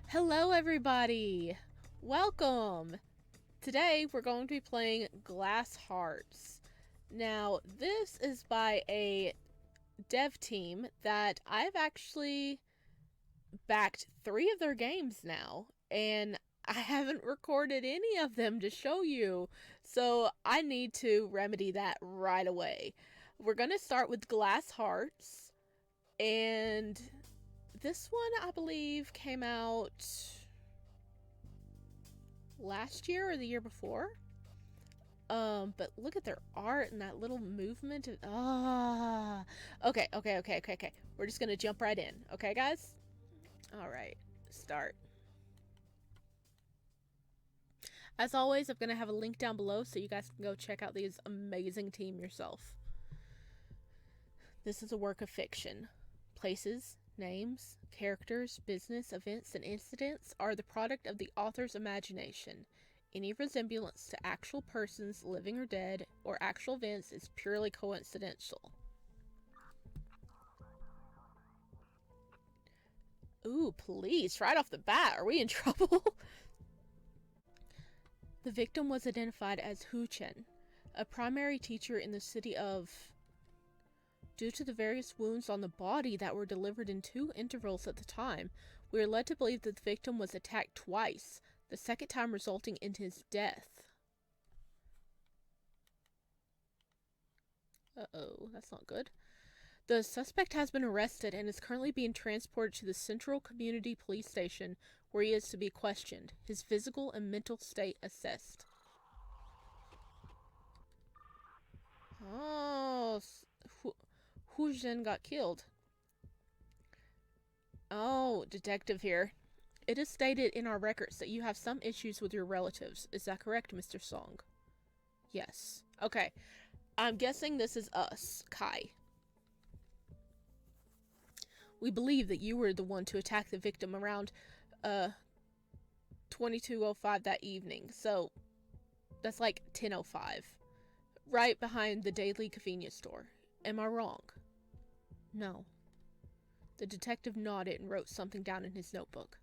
Hello everybody! Welcome! Today we're going to be playing Glass Hearts. Now, this is by a dev team that I've actually backed 3 of their games now, and I haven't recorded any of them to show you, so I need to remedy that right away. We're going to start with Glass Hearts, and this one, I believe, came out last year or the year before. But look at their art and that little movement. Okay. We're just gonna jump right in. Okay, guys? Alright, start. As always, I'm gonna have a link down below so you guys can go check out this amazing team yourself. This is a work of fiction. Places, names, characters, business, events, and incidents are the product of the author's imagination. Any resemblance to actual persons, living or dead, or actual events is purely coincidental. Ooh, police, right off the bat. Are we in trouble? The victim was identified as Hu Chen, a primary teacher in the city of... Due to the various wounds on the body that were delivered in 2 intervals at the time, we are led to believe that the victim was attacked twice, the second time resulting in his death. Uh-oh, that's not good. The suspect has been arrested and is currently being transported to the Central Community Police Station, where he is to be questioned, his physical and mental state assessed. Oh, Hu Zhen got killed. Oh, detective here. It is stated in our records that you have some issues with your relatives. Is that correct, Mr. Song? Yes. Okay. I'm guessing this is us, Kai. We believe that you were the one to attack the victim around 22:05 that evening. So that's like 10:05. Right behind the daily convenience store. Am I wrong? No. The detective nodded and wrote something down in his notebook.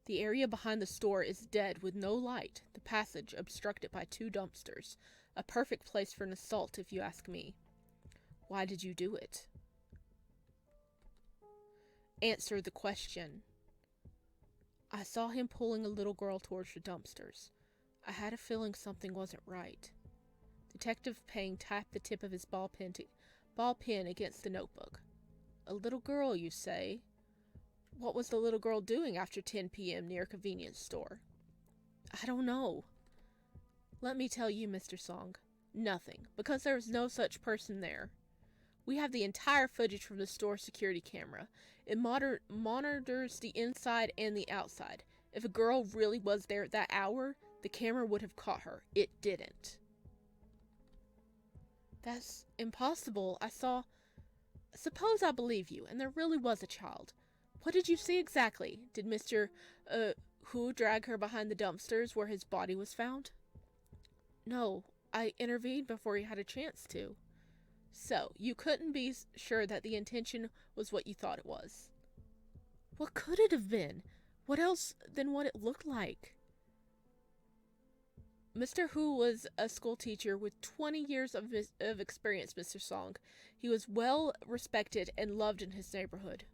The area behind the store is dead with no light, the passage obstructed by 2 dumpsters. A perfect place for an assault, if you ask me. Why did you do it? Answer the question. I saw him pulling a little girl towards the dumpsters. I had a feeling something wasn't right. Detective Peng tapped the tip of his ball pen against the notebook. A little girl, you say? What was the little girl doing after 10 p.m. near a convenience store? I don't know. Let me tell you, Mr. Song. Nothing, because there was no such person there. We have the entire footage from the store security camera. It monitors the inside and the outside. If a girl really was there at that hour, the camera would have caught her. It didn't. That's impossible. Suppose I believe you, and there really was a child. What did you see exactly? Did Mr. Hu drag her behind the dumpsters where his body was found? No, I intervened before he had a chance to. So, you couldn't be sure that the intention was what you thought it was. What could it have been? What else than what it looked like? Mr. Hu was a school teacher with 20 years of experience, Mr. Song. He was well respected and loved in his neighborhood.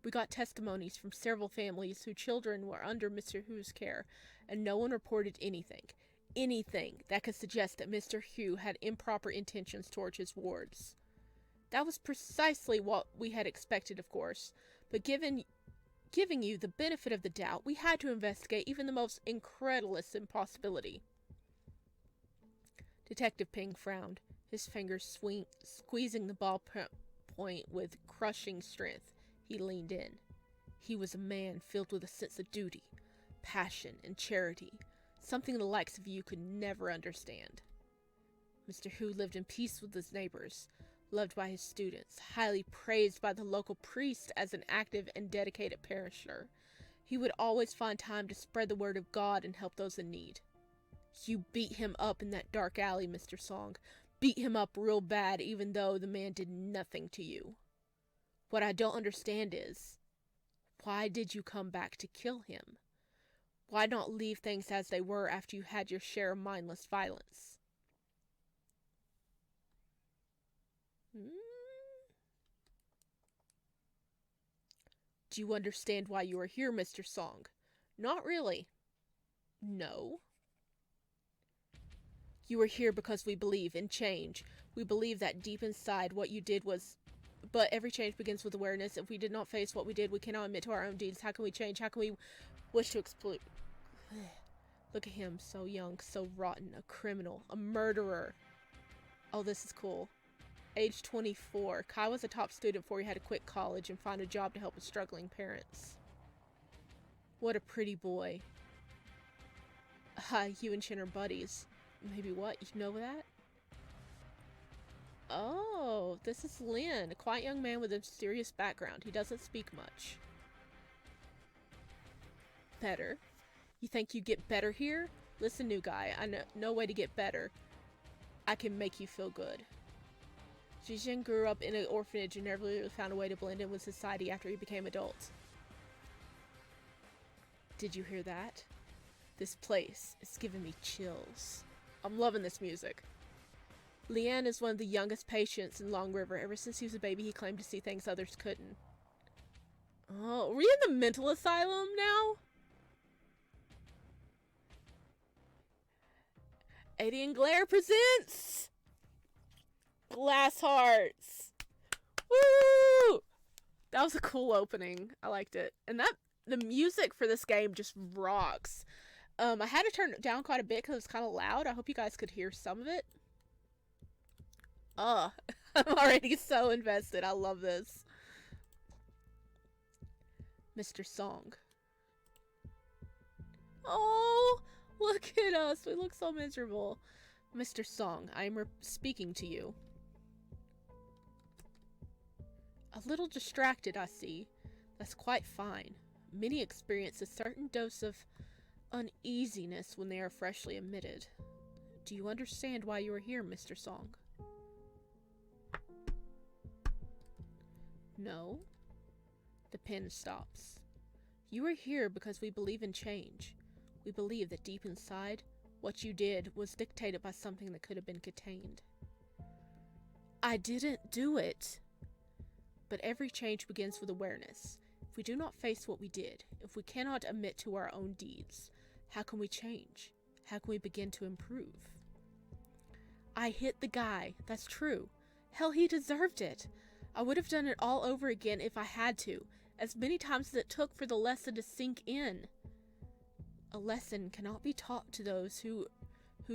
We got testimonies from several families whose children were under Mr. Hu's care, and no one reported anything that could suggest that Mr. Hu had improper intentions towards his wards. That was precisely what we had expected, of course, but giving you the benefit of the doubt, we had to investigate even the most incredulous impossibility. Detective Ping frowned, his fingers squeezing the ball point with crushing strength. He leaned in. He was a man filled with a sense of duty, passion, and charity, something the likes of you could never understand. Mr. Hu lived in peace with his neighbors, loved by his students, highly praised by the local priest as an active and dedicated parishioner. He would always find time to spread the word of God and help those in need. You beat him up in that dark alley, Mr. Song. Beat him up real bad, even though the man did nothing to you. What I don't understand is, Why did you come back to kill him? Why not leave things as they were after you had your share of mindless violence? Do you understand why you are here, Mr. Song? Not really. No. You are here because we believe in change. We believe that deep inside what you did was... But every change begins with awareness. If we did not face what we did, we cannot admit to our own deeds. How can we change? How can we wish to explode? Look at him, so young, so rotten, a criminal, a murderer. Oh, this is cool. Age 24. Kai was a top student before he had to quit college and find a job to help his struggling parents. What a pretty boy. You and Chin are buddies. Maybe what? You know that? Oh, this is Lin, a quiet young man with a mysterious background. He doesn't speak much. Better? You think you get better here? Listen, new guy, I know no way to get better. I can make you feel good. Jijin grew up in an orphanage and never really found a way to blend in with society after he became adult. Did you hear that? This place is giving me chills. I'm loving this music. Lian is one of the youngest patients in Long River. Ever since he was a baby, he claimed to see things others couldn't. Oh, are we in the mental asylum now? Alien Glare presents Glass Hearts. Woo! That was a cool opening. I liked it. And the music for this game just rocks. I had to turn it down quite a bit because it was kind of loud. I hope you guys could hear some of it. I'm already so invested. I love this. Mr. Song. Oh, look at us. We look so miserable. Mr. Song, I am speaking to you. A little distracted, I see. That's quite fine. Many experience a certain dose of uneasiness when they are freshly admitted. Do you understand why you are here, Mr. Song? No. The pen stops. You are here because we believe in change. We believe that deep inside, what you did was dictated by something that could have been contained. I didn't do it. But every change begins with awareness. If we do not face what we did, if we cannot admit to our own deeds, how can we change? How can we begin to improve? I hit the guy. That's true. Hell, he deserved it. I would have done it all over again if I had to, as many times as it took for the lesson to sink in. A lesson cannot be taught to those who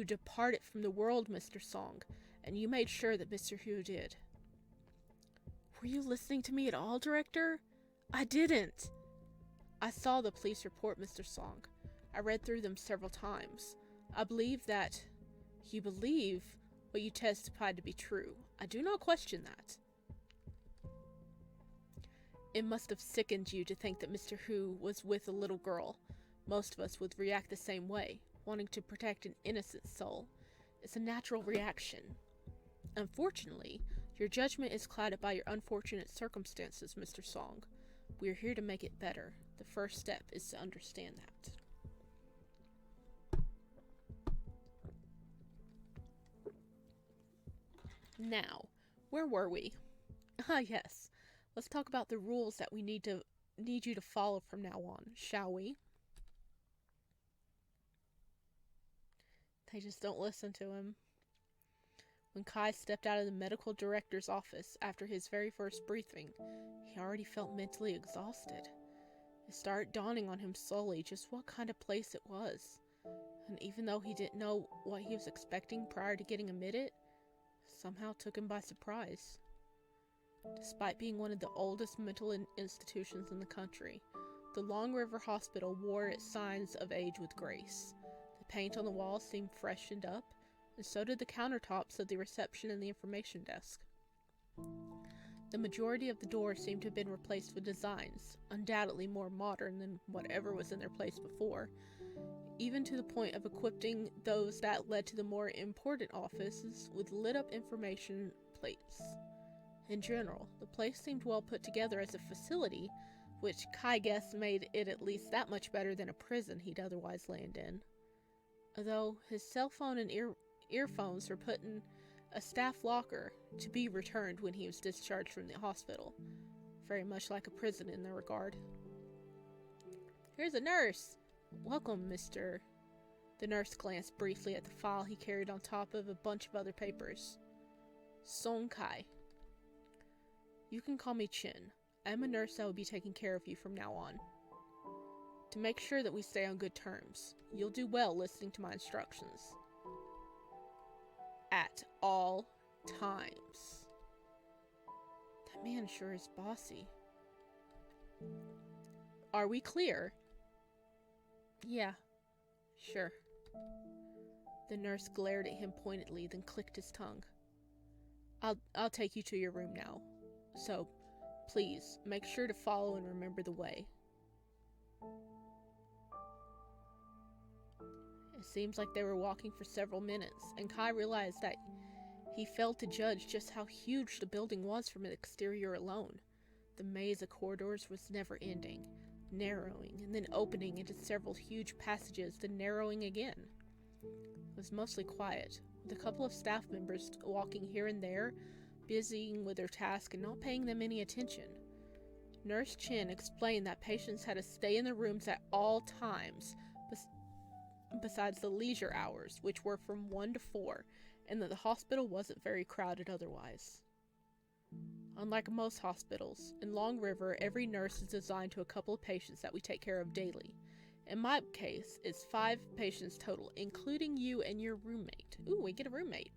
departed from the world, Mr. Song, and you made sure that Mr. Hu did. Were you listening to me at all, Director? I didn't. I saw the police report, Mr. Song. I read through them several times. I believe that you believe what you testified to be true. I do not question that. It must have sickened you to think that Mr. Hu was with a little girl. Most of us would react the same way, wanting to protect an innocent soul. It's a natural reaction. Unfortunately, your judgment is clouded by your unfortunate circumstances, Mr. Song. We are here to make it better. The first step is to understand that. Now, where were we? Yes. Let's talk about the rules that we need you to follow from now on, shall we? They just don't listen to him. When Kai stepped out of the medical director's office after his very first briefing, he already felt mentally exhausted. It started dawning on him slowly just what kind of place it was. And even though he didn't know what he was expecting prior to getting admitted, somehow took him by surprise. Despite being one of the oldest mental institutions in the country, the Long River Hospital wore its signs of age with grace. The paint on the walls seemed freshened up, and so did the countertops of the reception and the information desk. The majority of the doors seemed to have been replaced with designs, undoubtedly more modern than whatever was in their place before, even to the point of equipping those that led to the more important offices with lit-up information plates. In general, the place seemed well put together as a facility, which Kai guessed made it at least that much better than a prison he'd otherwise land in. Although his cell phone and earphones were put in a staff locker to be returned when he was discharged from the hospital. Very much like a prison in that regard. "Here's a nurse! Welcome, Mr. The nurse glanced briefly at the file he carried on top of a bunch of other papers. "Song Kai. You can call me Chin. I am a nurse that will be taking care of you from now on. To make sure that we stay on good terms, you'll do well listening to my instructions. At all times." That man sure is bossy. "Are we clear?" "Yeah, sure." The nurse glared at him pointedly, then clicked his tongue. I'll take you to your room now. So, please, make sure to follow and remember the way." It seems like they were walking for several minutes, and Kai realized that he failed to judge just how huge the building was from the exterior alone. The maze of corridors was never ending, narrowing, and then opening into several huge passages, then narrowing again. It was mostly quiet, with a couple of staff members walking here and there, busying with their task and not paying them any attention. Nurse Chin explained that patients had to stay in their rooms at all times, besides the leisure hours, which were from 1 to 4, and that the hospital wasn't very crowded otherwise. Unlike most hospitals, in Long River, every nurse is assigned to a couple of patients that we take care of daily. In my case, it's 5 patients total, including you and your roommate. Ooh, we get a roommate.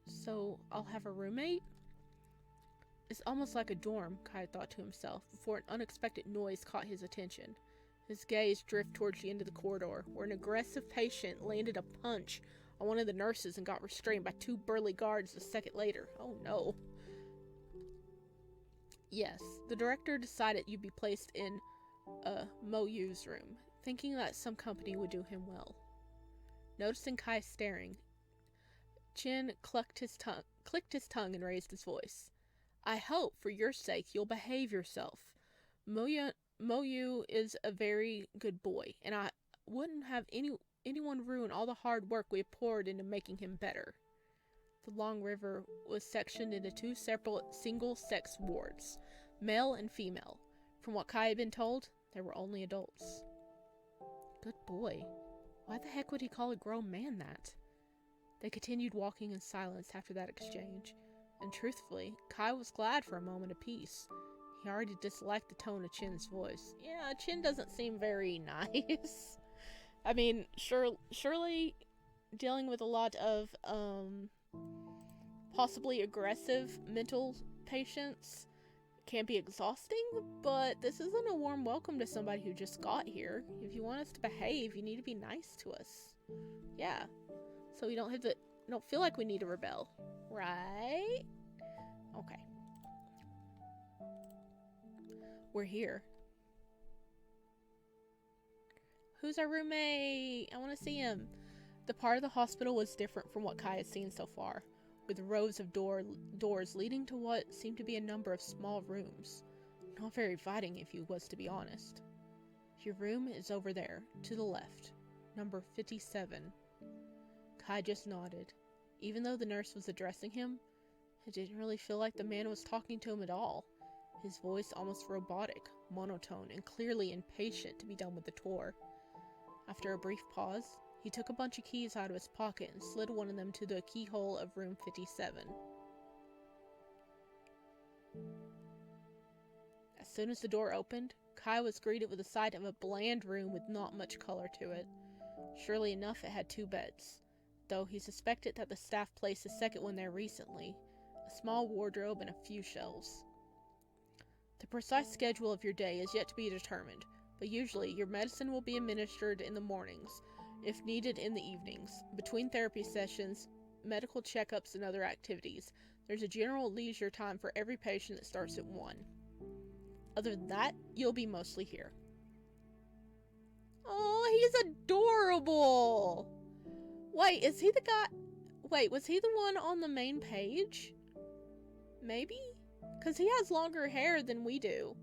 So, I'll have a roommate? It's almost like a dorm, Kai thought to himself, before an unexpected noise caught his attention. His gaze drifted towards the end of the corridor, where an aggressive patient landed a punch on one of the nurses and got restrained by 2 burly guards a second later. Oh no. Yes, the director decided you'd be placed in Mo Yu's room, thinking that some company would do him well. Noticing Kai staring, Chin clicked his tongue and raised his voice. "I hope, for your sake, you'll behave yourself. Mo Yu is a very good boy, and I wouldn't have anyone ruin all the hard work we have poured into making him better." The Long River was sectioned into 2 separate single-sex wards, male and female. From what Kai had been told, they were only adults. Good boy. Why the heck would he call a grown man that? They continued walking in silence after that exchange, and truthfully, Kai was glad for a moment of peace. He already disliked the tone of Chin's voice. Yeah, Chin doesn't seem very nice. I mean, surely dealing with a lot of, possibly aggressive mental patients can be exhausting, but this isn't a warm welcome to somebody who just got here. If you want us to behave, you need to be nice to us. Yeah. So we don't feel like we need to rebel. Right? Okay. We're here. Who's our roommate? I want to see him. The part of the hospital was different from what Kai had seen so far, with rows of doors leading to what seemed to be a number of small rooms. Not very inviting, if you was to be honest. Your room is over there, to the left, number 57. Kai just nodded. Even though the nurse was addressing him, it didn't really feel like the man was talking to him at all. His voice almost robotic, monotone, and clearly impatient to be done with the tour. After a brief pause, he took a bunch of keys out of his pocket and slid one of them to the keyhole of room 57. As soon as the door opened, Kai was greeted with the sight of a bland room with not much color to it. Surely enough, it had 2 beds, though he suspected that the staff placed a second one there recently, a small wardrobe and a few shelves. The precise schedule of your day is yet to be determined, but usually your medicine will be administered in the mornings, if needed in the evenings. Between therapy sessions, medical checkups, and other activities, there's a general leisure time for every patient that starts at 1. Other than that, you'll be mostly here. Oh, he's adorable! Wait, is he the guy... Wait, was he the one on the main page? Maybe? Because he has longer hair than we do.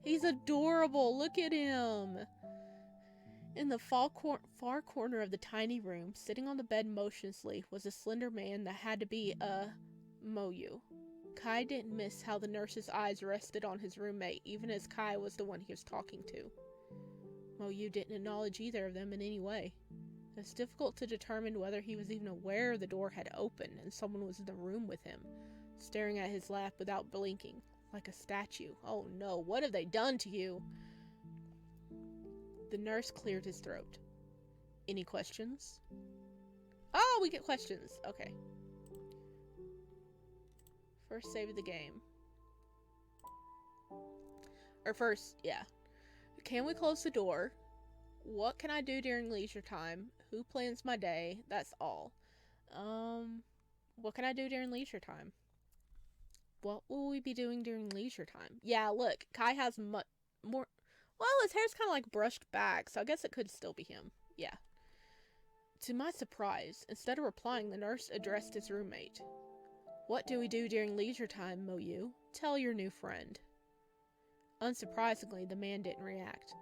He's adorable. Look at him. In the far corner of the tiny room, sitting on the bed motionlessly, was a slender man that had to be Moyu. Kai didn't miss how the nurse's eyes rested on his roommate, even as Kai was the one he was talking to. Moyu didn't acknowledge either of them in any way. It was difficult to determine whether he was even aware the door had opened and someone was in the room with him, staring at his lap without blinking, like a statue. Oh no, what have they done to you? The nurse cleared his throat. Any questions? Oh, we get questions. Okay. First save of the game. Or first, yeah. Can we close the door? What can I do during leisure time? Who plans my day? That's all. What can I do during leisure time? What will we be doing during leisure time? Yeah, look, Kai has more... Well, his hair's kind of like brushed back, so I guess it could still be him. Yeah. To my surprise, instead of replying, the nurse addressed his roommate. What do we do during leisure time, Moyu? Tell your new friend. Unsurprisingly, the man didn't react.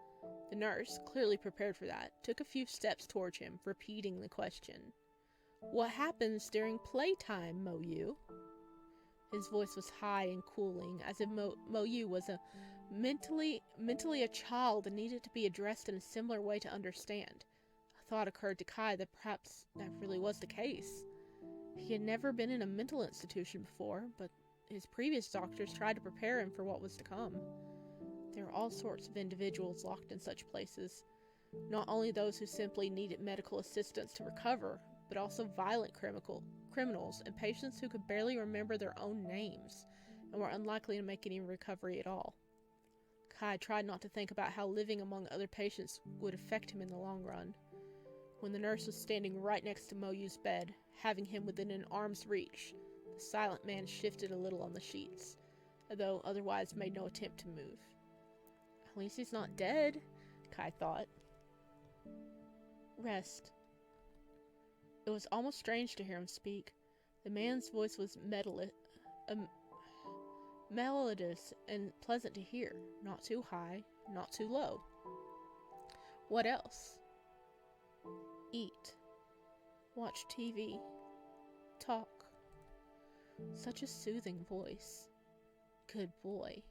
The nurse, clearly prepared for that, took a few steps towards him, repeating the question. What happens during playtime, Moyu? His voice was high and cooling, as if Moyu was a mentally a child and needed to be addressed in a similar way to understand. A thought occurred to Kai that perhaps that really was the case. He had never been in a mental institution before, but his previous doctors tried to prepare him for what was to come. There are all sorts of individuals locked in such places, not only those who simply needed medical assistance to recover, but also violent criminals and patients who could barely remember their own names and were unlikely to make any recovery at all. Kai tried not to think about how living among other patients would affect him in the long run. When the nurse was standing right next to Moyu's bed, having him within an arm's reach, the silent man shifted a little on the sheets, though otherwise made no attempt to move. At least he's not dead, Kai thought. Rest. It was almost strange to hear him speak. The man's voice was melodious and pleasant to hear, not too high, not too low. What else? Eat. Watch TV. Talk. Such a soothing voice. Good boy.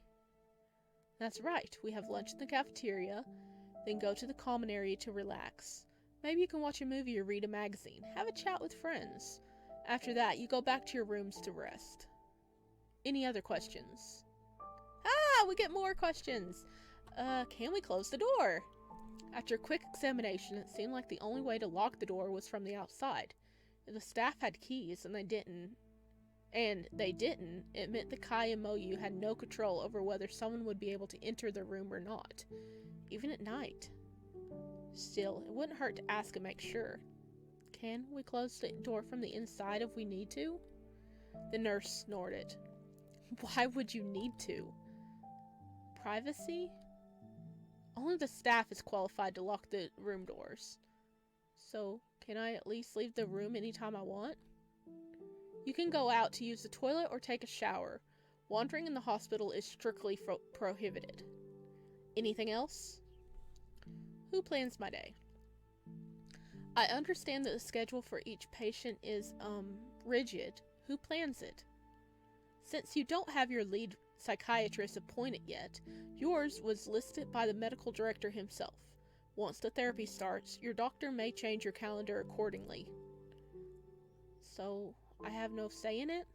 That's right, we have lunch in the cafeteria, then go to the common area to relax. Maybe you can watch a movie or read a magazine, have a chat with friends. After that, you go back to your rooms to rest. Any other questions? Ah, we get more questions! Can we close the door? After a quick examination, it seemed like the only way to lock the door was from the outside. If the staff had keys and they didn't, it meant that Kai and Moyu had no control over whether someone would be able to enter their room or not, even at night. Still, it wouldn't hurt to ask and make sure. Can we close the door from the inside if we need to? The nurse snorted. Why would you need to? Privacy? Only the staff is qualified to lock the room doors. So, can I at least leave the room anytime I want? You can go out to use the toilet or take a shower. Wandering in the hospital is strictly prohibited. Anything else? Who plans my day? I understand that the schedule for each patient is, rigid. Who plans it? Since you don't have your lead psychiatrist appointed yet, yours was listed by the medical director himself. Once the therapy starts, your doctor may change your calendar accordingly. So, I have no say in it?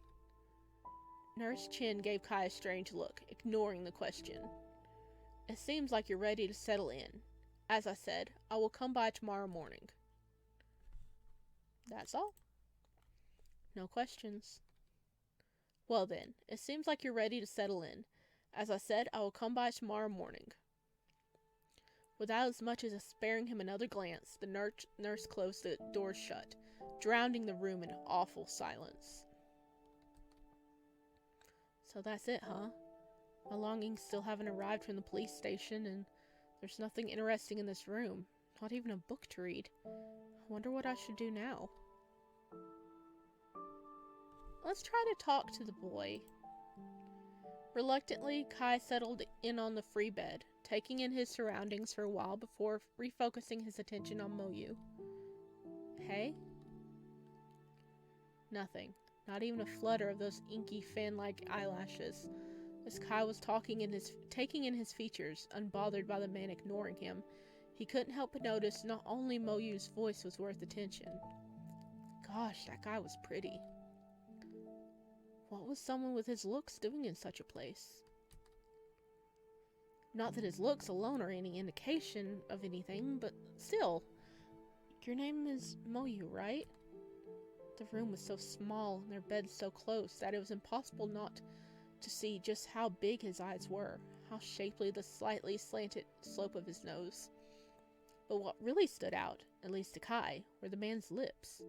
Nurse Chin gave Kai a strange look, ignoring the question. It seems like you're ready to settle in. As I said, I will come by tomorrow morning. That's all. No questions. Well then, it seems like you're ready to settle in. As I said, I will come by tomorrow morning. Without as much as sparing him another glance, the nurse closed the door shut, drowning the room in awful silence. So that's it, huh? My longings still haven't arrived from the police station, and there's nothing interesting in this room. Not even a book to read. I wonder what I should do now. Let's try to talk to the boy. Reluctantly, Kai settled in on the free bed, taking in his surroundings for a while before refocusing his attention on Moyu. Hey? Nothing. Not even a flutter of those inky fan-like eyelashes. As Kai was taking in his features, unbothered by the man ignoring him, he couldn't help but notice not only Moyu's voice was worth attention. Gosh, that guy was pretty. What was someone with his looks doing in such a place? Not that his looks alone are any indication of anything, but still. Your name is Moyu, right? The room was so small and their beds so close that it was impossible not to see just how big his eyes were, how shapely the slightly slanted slope of his nose. But what really stood out, at least to Kai, were the man's lips.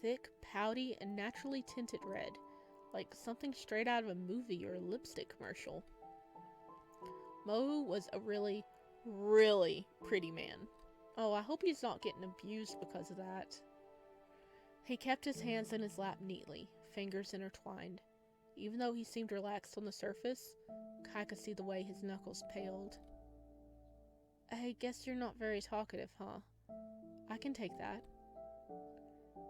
Thick, pouty, and naturally tinted red, like something straight out of a movie or a lipstick commercial. Mo was a really, really pretty man. Oh, I hope he's not getting abused because of that. He kept his hands in his lap neatly, fingers intertwined. Even though he seemed relaxed on the surface, Kai could see the way his knuckles paled. I guess you're not very talkative, huh? I can take that.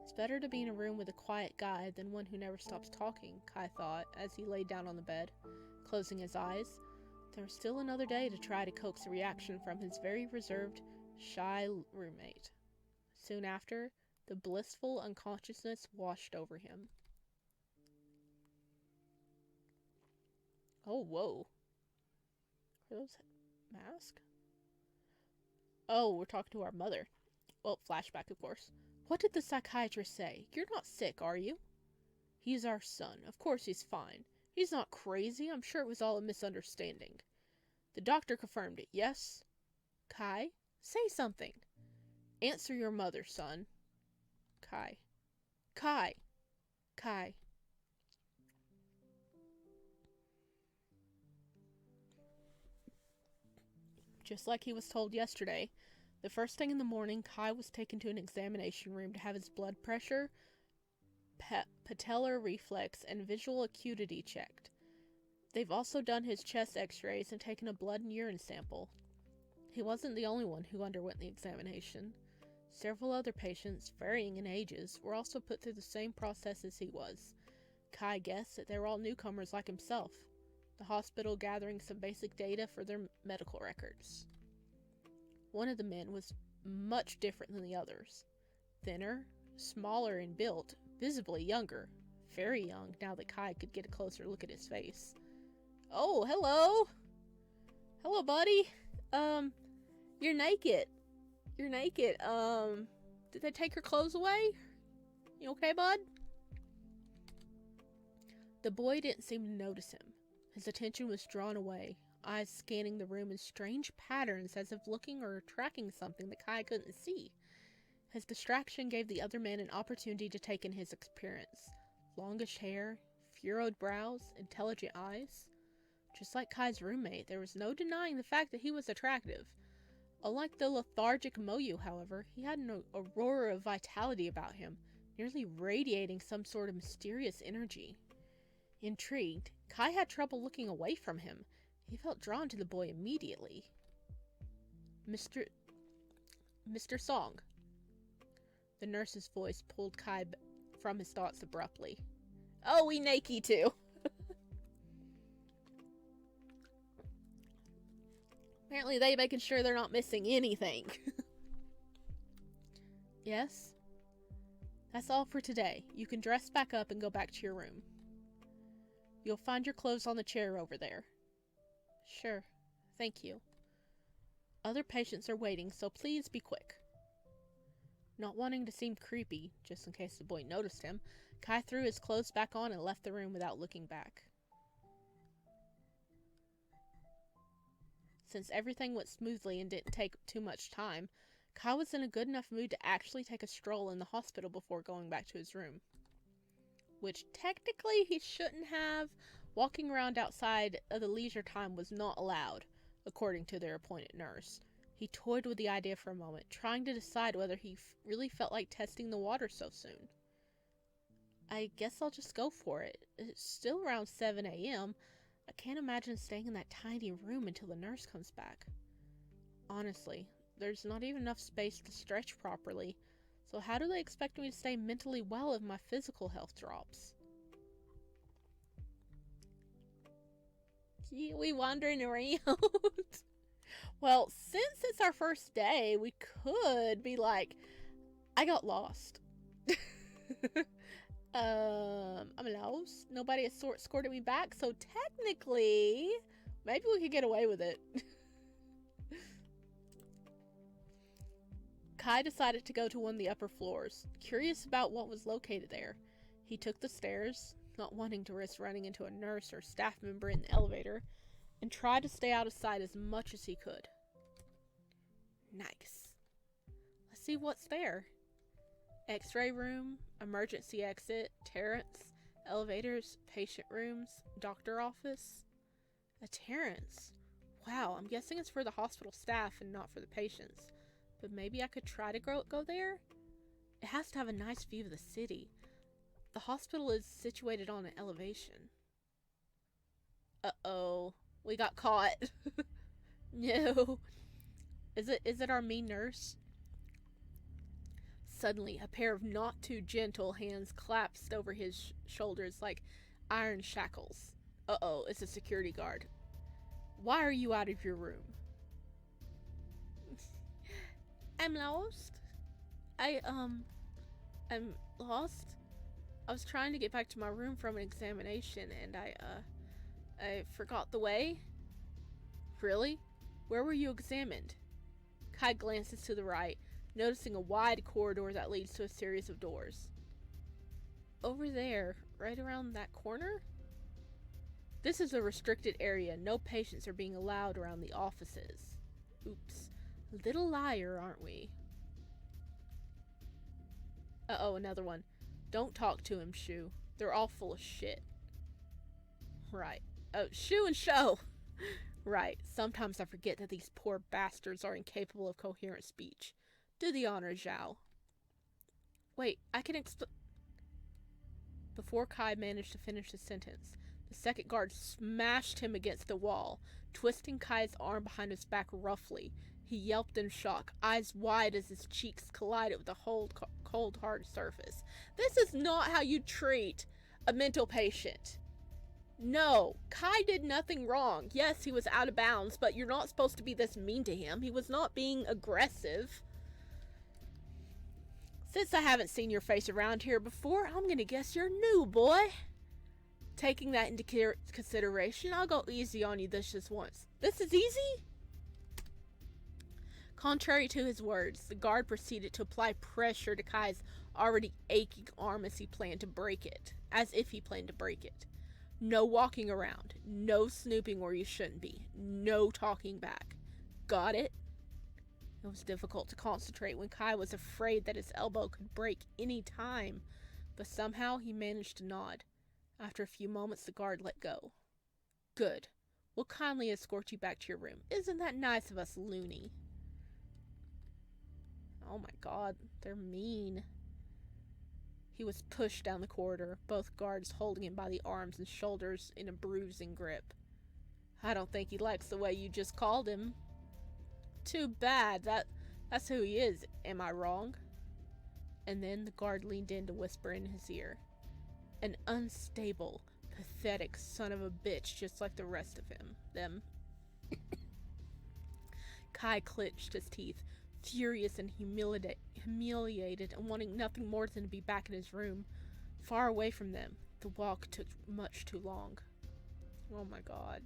It's better to be in a room with a quiet guy than one who never stops talking, Kai thought as he lay down on the bed, closing his eyes. There was still another day to try to coax a reaction from his very reserved, shy roommate. Soon after, the blissful unconsciousness washed over him. Oh, whoa. Are those masks? Oh, we're talking to our mother. Well, flashback, of course. What did the psychiatrist say? You're not sick, are you? He's our son. Of course he's fine. He's not crazy. I'm sure it was all a misunderstanding. The doctor confirmed it, yes? Kai, say something. Answer your mother, son. Kai. Kai. Kai. Just like he was told yesterday, the first thing in the morning, Kai was taken to an examination room to have his blood pressure, patellar reflex, and visual acuity checked. They've also done his chest x-rays and taken a blood and urine sample. He wasn't the only one who underwent the examination. Several other patients, varying in ages, were also put through the same process as he was. Kai guessed that they were all newcomers like himself, the hospital gathering some basic data for their medical records. One of the men was much different than the others. Thinner, smaller in build, visibly younger. Very young, now that Kai could get a closer look at his face. Oh, hello! Hello, buddy! You're naked. You're naked. Did they take your clothes away? You okay, bud? The boy didn't seem to notice him. His attention was drawn away, eyes scanning the room in strange patterns as if looking or tracking something that Kai couldn't see. His distraction gave the other man an opportunity to take in his appearance. Longish hair, furrowed brows, intelligent eyes. Just like Kai's roommate, there was no denying the fact that he was attractive. Unlike the lethargic Moyu, however, he had an aurora of vitality about him, nearly radiating some sort of mysterious energy. Intrigued, Kai had trouble looking away from him. He felt drawn to the boy immediately. Mr. Song. The nurse's voice pulled Kai from his thoughts abruptly. Oh, we naked too. Apparently they making sure they're not missing anything. Yes? That's all for today. You can dress back up and go back to your room. You'll find your clothes on the chair over there. Sure. Thank you. Other patients are waiting, so please be quick. Not wanting to seem creepy, just in case the boy noticed him, Kai threw his clothes back on and left the room without looking back. Since everything went smoothly and didn't take too much time, Kai was in a good enough mood to actually take a stroll in the hospital before going back to his room. Which technically he shouldn't have. Walking around outside of the leisure time was not allowed, according to their appointed nurse. He toyed with the idea for a moment, trying to decide whether he really felt like testing the water so soon. I guess I'll just go for it. It's still around 7 a.m. I can't imagine staying in that tiny room until the nurse comes back. Honestly, there's not even enough space to stretch properly, so how do they expect me to stay mentally well if my physical health drops? We wandering around. Well, since it's our first day, we could be like, I got lost. I'm lost. Nobody has escorted me back, so technically, maybe we could get away with it. Kai decided to go to one of the upper floors, curious about what was located there. He took the stairs, not wanting to risk running into a nurse or staff member in the elevator, and tried to stay out of sight as much as he could. Nice. Let's see what's there. X-ray room, emergency exit, terrace, elevators, patient rooms, doctor office. A terrace. Wow, I'm guessing it's for the hospital staff and not for the patients. But maybe I could try to go there? It has to have a nice view of the city. The hospital is situated on an elevation. Uh-oh. We got caught. No. Is it our mean nurse? Suddenly, a pair of not too gentle hands collapsed over his shoulders like iron shackles. Uh-oh, it's a security guard. Why are you out of your room? I'm lost. I'm lost. I was trying to get back to my room from an examination and I forgot the way. Really? Where were you examined? Kai glances to the right, noticing a wide corridor that leads to a series of doors. Over there, right around that corner? This is a restricted area. No patients are being allowed around the offices. Oops. Little liar, aren't we? Uh-oh, another one. Don't talk to him, Shu. They're all full of shit. Right. Oh, Shu and Sho! Right. Sometimes I forget that these poor bastards are incapable of coherent speech. Do the honor, Zhao. Wait, I can Before Kai managed to finish the sentence, the second guard smashed him against the wall, twisting Kai's arm behind his back roughly. He yelped in shock, eyes wide as his cheeks collided with the cold, hard surface. This is not how you treat a mental patient. No, Kai did nothing wrong. Yes, he was out of bounds, but you're not supposed to be this mean to him. He was not being aggressive. Since I haven't seen your face around here before, I'm gonna guess you're new, boy. Taking that into consideration, I'll go easy on you this just once. This is easy? Contrary to his words, the guard proceeded to apply pressure to Kai's already aching arm as if he planned to break it. No walking around. No snooping where you shouldn't be. No talking back. Got it? It was difficult to concentrate when Kai was afraid that his elbow could break any time, but somehow he managed to nod. After a few moments, the guard let go. Good. We'll kindly escort you back to your room. Isn't that nice of us, loony? Oh my god, they're mean. He was pushed down the corridor, both guards holding him by the arms and shoulders in a bruising grip. I don't think he likes the way you just called him. Too bad, that's who he is, am I wrong? And then the guard leaned in to whisper in his ear. An unstable, pathetic son of a bitch just like the rest of them. Kai clenched his teeth, furious and humiliated and wanting nothing more than to be back in his room, far away from them. The walk took much too long. Oh my god.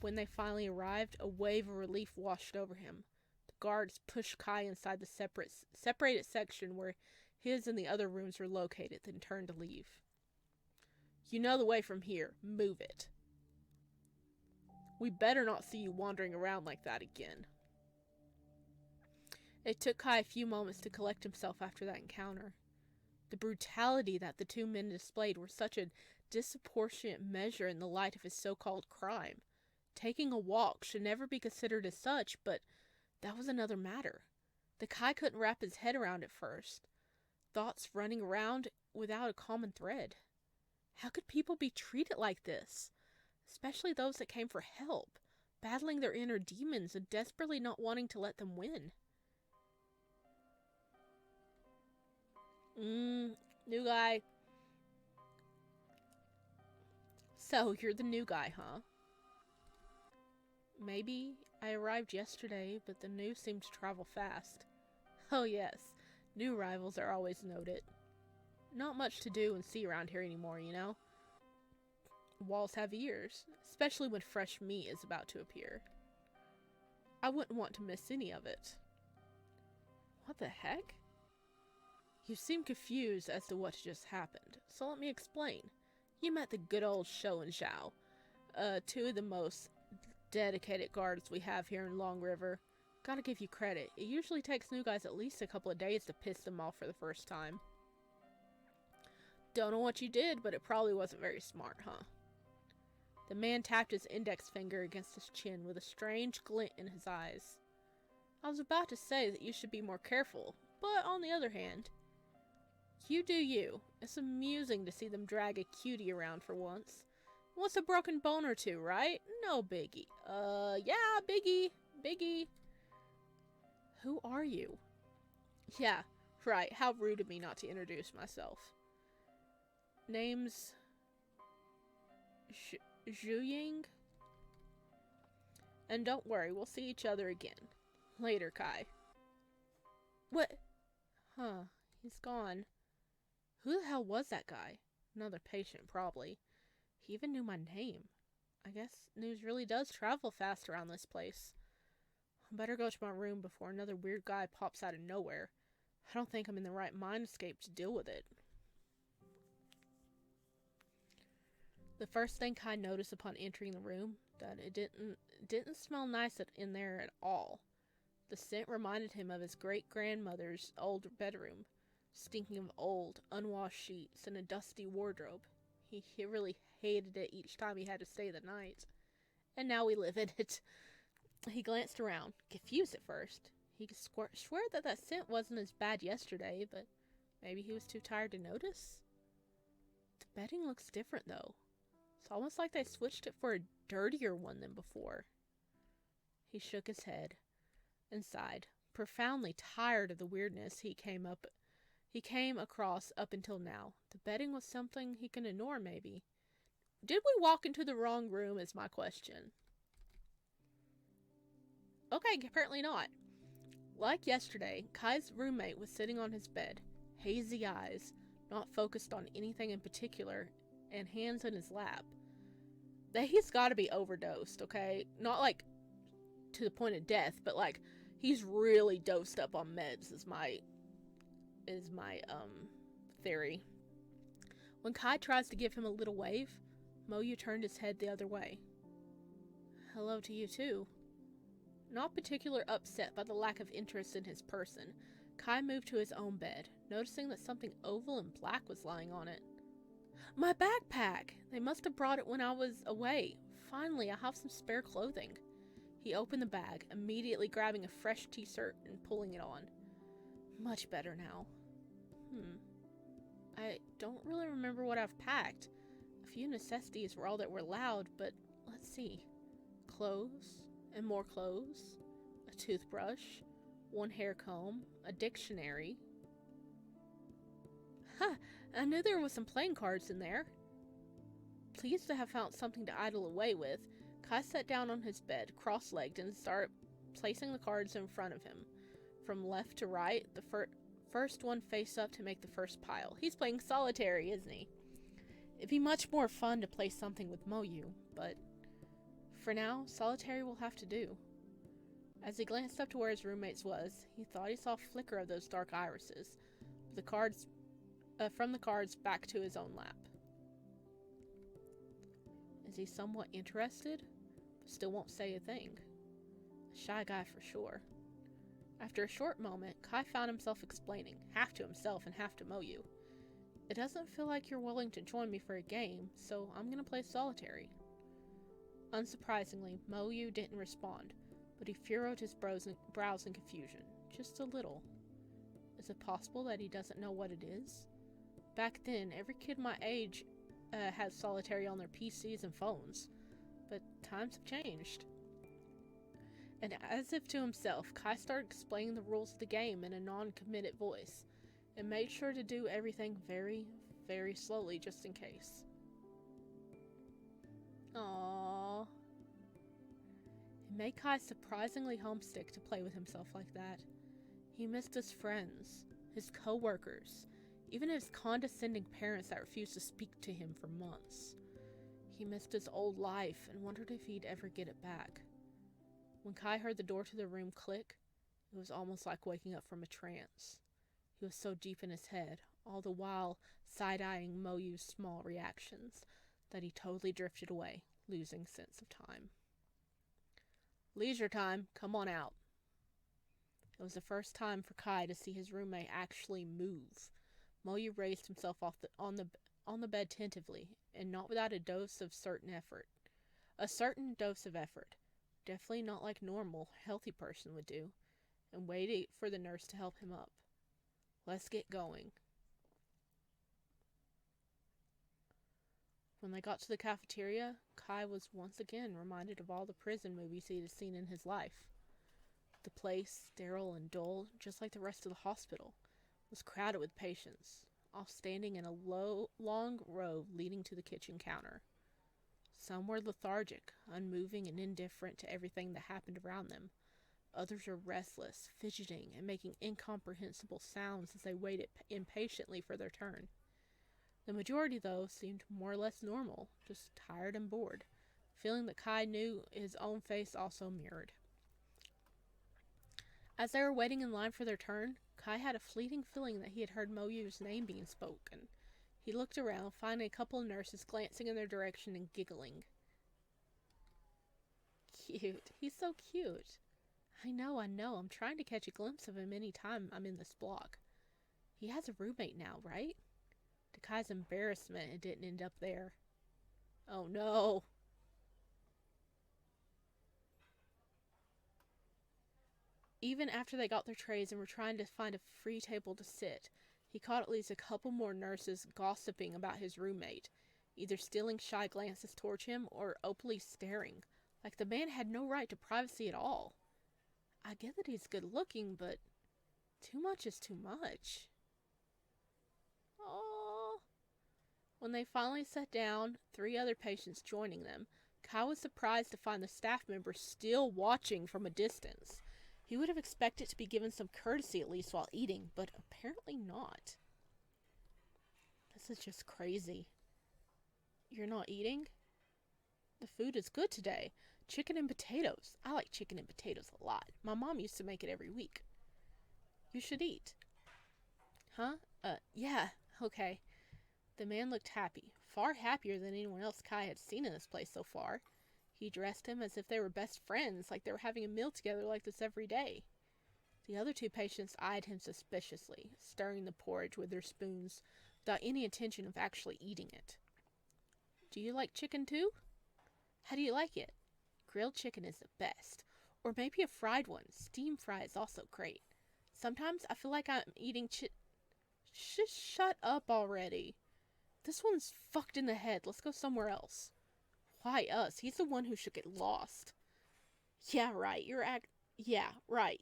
When they finally arrived, a wave of relief washed over him. The guards pushed Kai inside the separated section where his and the other rooms were located, then turned to leave. You know the way from here. Move it. We better not see you wandering around like that again. It took Kai a few moments to collect himself after that encounter. The brutality that the two men displayed were such a disproportionate measure in the light of his so-called crime. Taking a walk should never be considered as such, but that was another matter. The Kai couldn't wrap his head around it first. Thoughts running around without a common thread. How could people be treated like this? especially those that came for help, battling their inner demons and desperately not wanting to let them win. New guy. So, you're the new guy, huh? Maybe. I arrived yesterday, but the news seemed to travel fast. Oh yes, new arrivals are always noted. Not much to do and see around here anymore, you know? Walls have ears, especially when fresh meat is about to appear. I wouldn't want to miss any of it. What the heck? You seem confused as to what just happened, so let me explain. You met the good old Shou and Zhao, two of the most dedicated guards we have here in Long River. Gotta give you credit, it usually takes new guys at least a couple of days to piss them off for the first time. Don't know what you did, but it probably wasn't very smart, huh? The man tapped his index finger against his chin with a strange glint in his eyes. I was about to say that you should be more careful, but on the other hand, you do you. It's amusing to see them drag a cutie around for once. What's a broken bone or two, right? No biggie. Yeah, biggie. Who are you? Yeah, right, how rude of me not to introduce myself. Name's Zhuying? And don't worry, we'll see each other again. Later, Kai. What? Huh, he's gone. Who the hell was that guy? Another patient, probably. He even knew my name. I guess news really does travel fast around this place. I better go to my room before another weird guy pops out of nowhere. I don't think I'm in the right mindscape to deal with it. The first thing Kai noticed upon entering the room, that it didn't smell nice in there at all. The scent reminded him of his great-grandmother's old bedroom, stinking of old, unwashed sheets and a dusty wardrobe. He really hated it each time he had to stay the night. And now we live in it. He glanced around, confused at first. He could swear that scent wasn't as bad yesterday, but maybe he was too tired to notice? The bedding looks different, though. It's almost like they switched it for a dirtier one than before. He shook his head and sighed, profoundly tired of the weirdness he came across up until now. The bedding was something he can ignore, maybe. Did we walk into the wrong room is my question. Okay, apparently not. Like yesterday, Kai's roommate was sitting on his bed, hazy eyes, not focused on anything in particular, and hands in his lap. He's gotta be overdosed, okay? Not like to the point of death, but like he's really dosed up on meds is my theory. When Kai tries to give him a little wave, Moyu turned his head the other way. Hello to you too. Not particularly upset by the lack of interest in his person, Kai moved to his own bed, noticing that something oval and black was lying on it. My backpack! They must have brought it when I was away. Finally, I have some spare clothing. He opened the bag, immediately grabbing a fresh t-shirt and pulling it on. Much better now. I don't really remember what I've packed. A few necessities were all that were allowed, but let's see. Clothes, and more clothes, a toothbrush, one hair comb, a dictionary. Ha! I knew there was some playing cards in there. Pleased to have found something to idle away with, Kai sat down on his bed, cross-legged, and started placing the cards in front of him. From left to right, the first one face up to make the first pile. He's playing solitary, isn't he? It'd be much more fun to play something with Moyu, but for now, solitary will have to do. As he glanced up to where his roommate's was, he thought he saw a flicker of those dark irises, the cards from the cards back to his own lap. Is he somewhat interested? But still won't say a thing. A shy guy for sure. After a short moment, Kai found himself explaining, half to himself and half to Moyu. It doesn't feel like you're willing to join me for a game, so I'm gonna play solitary. Unsurprisingly, Moyu didn't respond, but he furrowed his brows in confusion, just a little. Is it possible that he doesn't know what it is? Back then, every kid my age had solitary on their PCs and phones. times have changed. And as if to himself, Kai started explaining the rules of the game in a non-committed voice, and made sure to do everything very, very slowly just in case. Aww. It made Kai surprisingly homesick to play with himself like that. He missed his friends, his co-workers, even his condescending parents that refused to speak to him for months. He missed his old life and wondered if he'd ever get it back. When Kai heard the door to the room click, it was almost like waking up from a trance. He was so deep in his head, all the while side-eyeing Moyu's small reactions, that he totally drifted away, losing sense of time. Leisure time, come on out. It was the first time for Kai to see his roommate actually move. Moyu raised himself on the bed tentatively, and not without a certain dose of effort. Definitely not like normal, healthy person would do, and waited for the nurse to help him up. Let's get going. When they got to the cafeteria, Kai was once again reminded of all the prison movies he had seen in his life. The place, sterile and dull, just like the rest of the hospital, was crowded with patients, all standing in a long row leading to the kitchen counter. Some were lethargic, unmoving and indifferent to everything that happened around them. Others were restless, fidgeting, and making incomprehensible sounds as they waited impatiently for their turn. The majority, though, seemed more or less normal, just tired and bored, feeling that Kai knew his own face also mirrored. As they were waiting in line for their turn, Kai had a fleeting feeling that he had heard Moyu's name being spoken. He looked around, finding a couple of nurses glancing in their direction and giggling. Cute. He's so cute. I know. I'm trying to catch a glimpse of him any time I'm in this block. He has a roommate now, right? To Kai's embarrassment, it didn't end up there. Oh no. Even after they got their trays and were trying to find a free table to sit, he caught at least a couple more nurses gossiping about his roommate, either stealing shy glances towards him or openly staring, like the man had no right to privacy at all. I get that he's good looking, but too much is too much. Oh. When they finally sat down, 3 other patients joining them, Kai was surprised to find the staff members still watching from a distance. He would have expected to be given some courtesy at least while eating, but apparently not. This is just crazy. You're not eating? The food is good today. Chicken and potatoes. I like chicken and potatoes a lot. My mom used to make it every week. You should eat. Huh? Yeah, okay. The man looked happy, far happier than anyone else Kai had seen in this place so far. He dressed him as if they were best friends, like they were having a meal together like this every day. The other 2 patients eyed him suspiciously, stirring the porridge with their spoons, without any intention of actually eating it. Do you like chicken too? How do you like it? Grilled chicken is the best. Or maybe a fried one. Steam fry is also great. Sometimes I feel like I'm eating shut up already. This one's fucked in the head. Let's go somewhere else. Why us? He's the one who should get lost. Yeah, right. Yeah, right.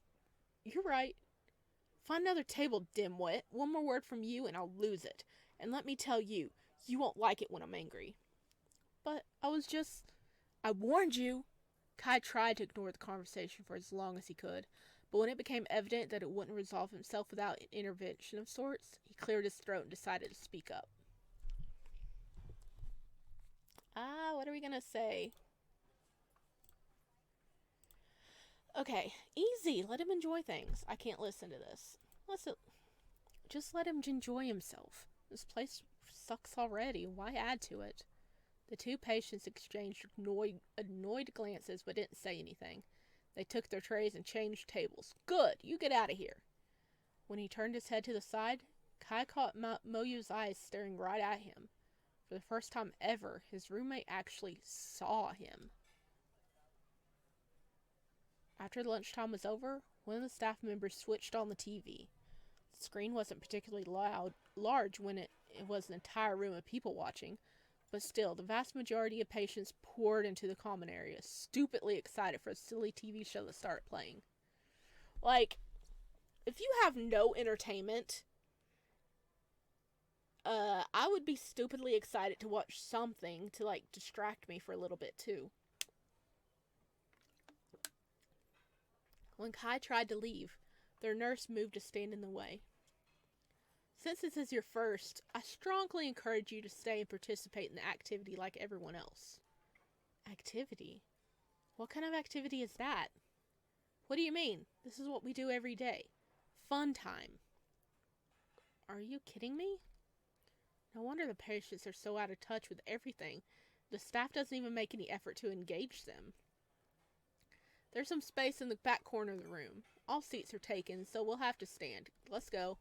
You're right. Find another table, dimwit. One more word from you and I'll lose it. And let me tell you, you won't like it when I'm angry. But I warned you. Kai tried to ignore the conversation for as long as he could, but when it became evident that it wouldn't resolve himself without an intervention of sorts, he cleared his throat and decided to speak up. What are we gonna say? Okay, easy. Let him enjoy things. I can't listen to this. Just let him enjoy himself. This place sucks already. Why add to it? The 2 patients exchanged annoyed glances but didn't say anything. They took their trays and changed tables. Good, you get out of here. When he turned his head to the side, Kai caught Moyu's eyes staring right at him. For the first time ever, his roommate actually saw him. After lunchtime was over, one of the staff members switched on the TV. The screen wasn't particularly large when it was an entire room of people watching, But still, the vast majority of patients poured into the common area, stupidly excited for a silly TV show that started playing. Like, if you have no entertainment, I would be stupidly excited to watch something to, like, distract me for a little bit, too. When Kai tried to leave, their nurse moved to stand in the way. Since this is your first, I strongly encourage you to stay and participate in the activity like everyone else. Activity? What kind of activity is that? What do you mean? This is what we do every day. Fun time. Are you kidding me? No wonder the patients are so out of touch with everything. The staff doesn't even make any effort to engage them. There's some space in the back corner of the room. All seats are taken, so we'll have to stand. Let's go.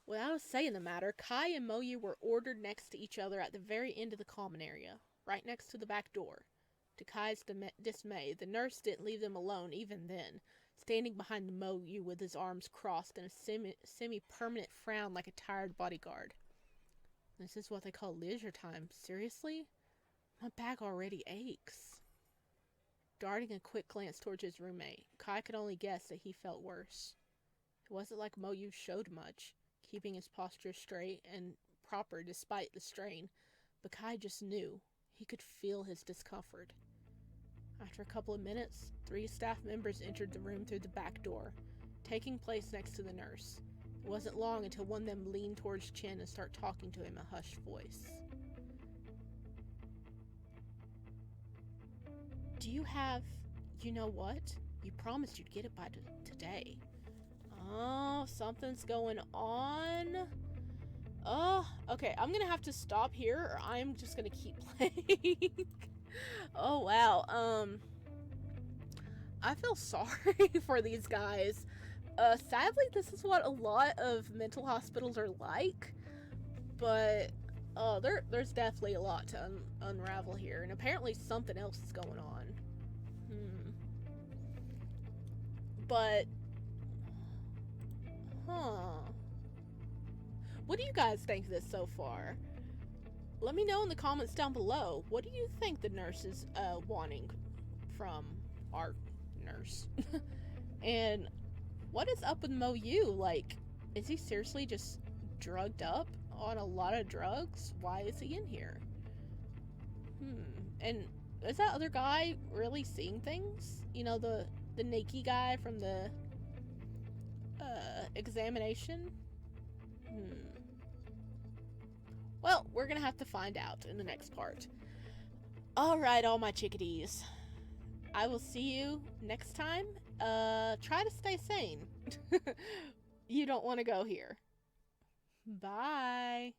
Without a say in the matter, Kai and Moyu were ordered next to each other at the very end of the common area, right next to the back door. To Kai's dismay, the nurse didn't leave them alone even then, standing behind the Moyu with his arms crossed and a semi-permanent frown like a tired bodyguard. This is what they call leisure time. Seriously? My back already aches. Darting a quick glance towards his roommate, Kai could only guess that he felt worse. It wasn't like Moyu showed much, keeping his posture straight and proper despite the strain, but Kai just knew. He could feel his discomfort. After a couple of minutes, 3 staff members entered the room through the back door, taking place next to the nurse. It wasn't long until one of them leaned towards Chen and started talking to him in a hushed voice. Do you have... You know what? You promised you'd get it by today. Oh, something's going on. Oh, okay, I'm gonna have to stop here or I'm just gonna keep playing. Oh, wow. I feel sorry for these guys. Sadly, this is what a lot of mental hospitals are like. But, there's definitely a lot to unravel here. And apparently something else is going on. But... What do you guys think of this so far? Let me know in the comments down below. What do you think the nurse is wanting from our nurse? And what is up with Moyu? Like, is he seriously just drugged up on a lot of drugs? Why is he in here? And is that other guy really seeing things? You know, the Nikki guy from the examination? Well, we're gonna have to find out in the next part. Alright, all my chickadees. I will see you next time. Try to stay sane. You don't want to go here. Bye.